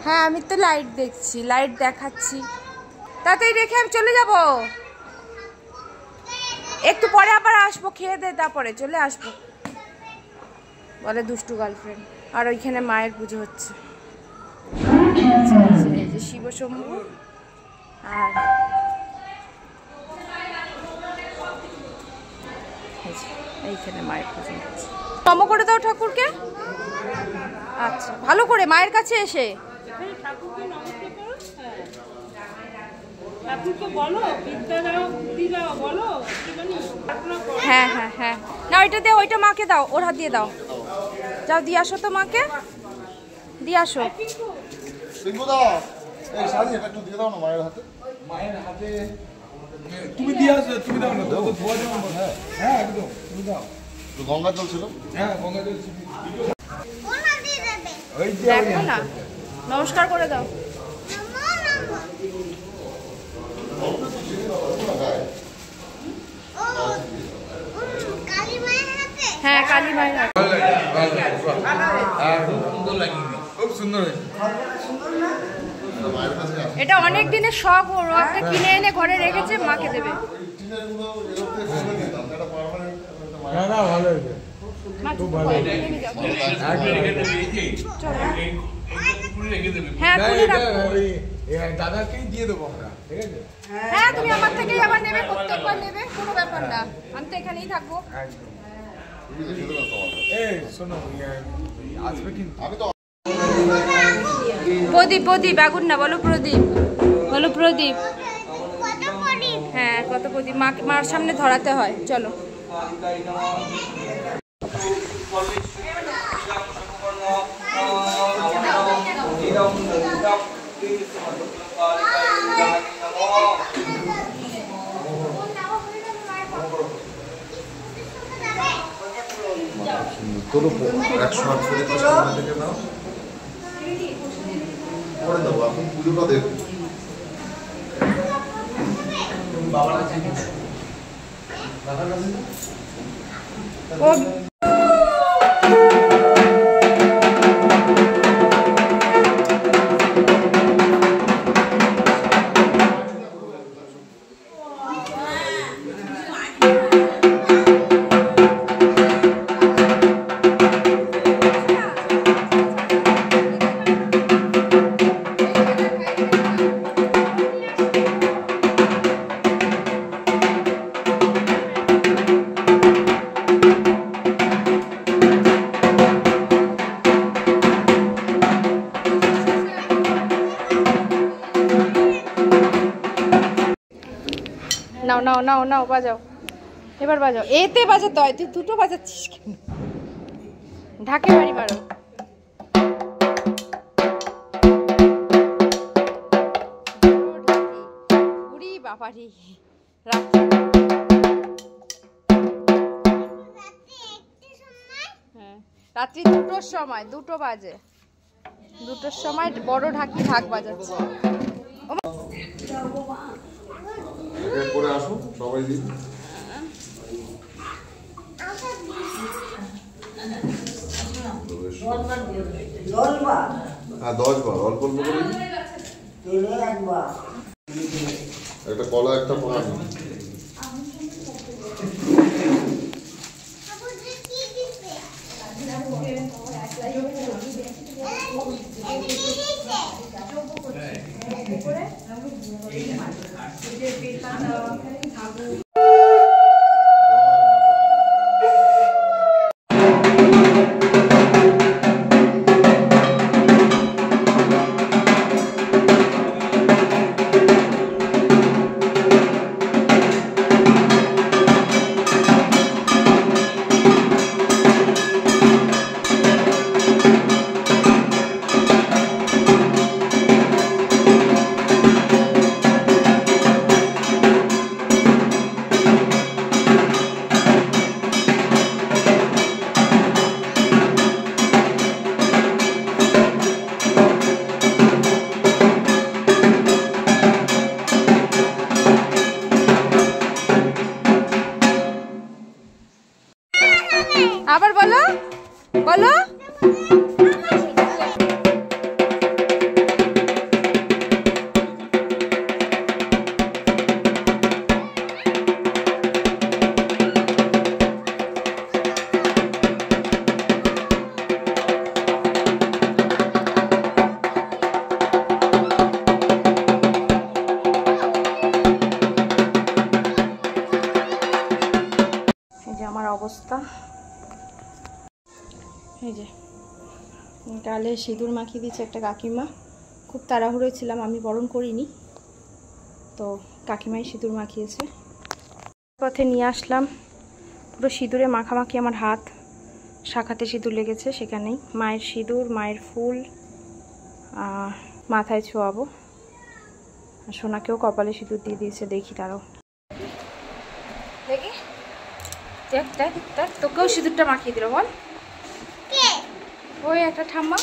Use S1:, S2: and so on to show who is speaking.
S1: হ্যাঁ আমি তো লাইট দেখছি, লাইট দেখাচ্ছি। তাতেই রেখে আমি চলে যাব, একটু পরে আবার আসবো, খেয়ে দে তারপরে চলে আসবো বলে দুষ্টু গার্লফ্রেন্ড। আর ওইখানে মায়ের পুজো হচ্ছে, এই যে শিব শম্ভু, আর এইখানে মায়ের পুজো হচ্ছে। নম করে দাও ঠাকুরকে। আচ্ছা ভালো করে মায়ের কাছে এসে হ্যাঁ হ্যাঁ হ্যাঁ, না ওইটা দে, ওইটা মাকে দাও, ওর হাত দিয়ে দাও। যাও দিয়ে আসো তো মাকে, দিয়ে আসো।
S2: তুমি দিয়ে আসো, তুমি দাও না তো, ধোয়া যাবে না। হ্যাঁ একদম, তুমি দাও। তো গঙ্গা জল ছিল? হ্যাঁ গঙ্গা জল ছিল। কোনা দিয়ে দেবে? ওই যে
S1: দেখো না, নমস্কার করে দাও। হ্যাঁ কালী মায়ের হাতে।
S2: খুব সুন্দর।
S1: এটা অনেক দিনের শখ, ওর একটা কিনে এনে ঘরে রেখেছে, মাকে দেবে।
S2: না না ভালো হয়েছে, খুব ভালো।
S1: হ্যাঁ
S2: দাদাকেই দিয়ে দেবো আমরা, ঠিক আছে?
S1: হ্যাঁ তুমি আমার থেকেই আবার নেবে, প্রত্যেকবার নেবে, কোনো ব্যাপার না, আমি তো এখানেই থাকবো।
S2: এই শোনো, আসবে কিন্তু।
S1: প্রদীপ, প্রদীপ আগুন না, বলো প্রদীপ, বলো প্রদীপ। হ্যাঁ কত প্রদীপ মার সামনে ধরাতে হয়। চলো
S3: তোলো 108 থেকে নাও করে দেবো, এখন পুজোটা দেখো। বাবার কাছে
S1: নাও নাও নাও নাও, বাজাও এবার, বাজাও। এতে বাজাতে হয়, তুই দুটো বাজাচ্ছিস কেন? ঢাকে বাড়ি মারো। উড়ি বাবারি, হ্যাঁ রাত্রি 2টোর সময়, 2টো বাজে, 2টোর সময় বড় ঢাকি ঢাক বাজাচ্ছে।
S3: করে আসো সবাই দিন। হ্যাঁ 10 বার অল্প অল্প করে একটা কলা, একটা পোড়া।
S1: গালে সিঁদুর মাখিয়ে দিচ্ছে একটা কাকিমা। খুব তাড়াহুড়োয় ছিলাম, আমি বরণ করিনি, তো কাকিমাই সিঁদুর মাখিয়েছে। পথে নিয়ে আসলাম, পুরো সিঁদুরে মাখামাখি আমার হাত, শাখাতে সিঁদুর লেগেছে, সেখানেই মায়ের সিঁদুর, মায়ের ফুল মাথায় ছোঁয়াবো। আর সোনাকেও কপালে সিঁদুর দিয়ে দিয়েছে। দেখি তারাও, দেখি, দেখ দেখ দেখ, তোকেও সিঁদুরটা মাখিয়ে দিল বল। ওই একটা ঠাম্মা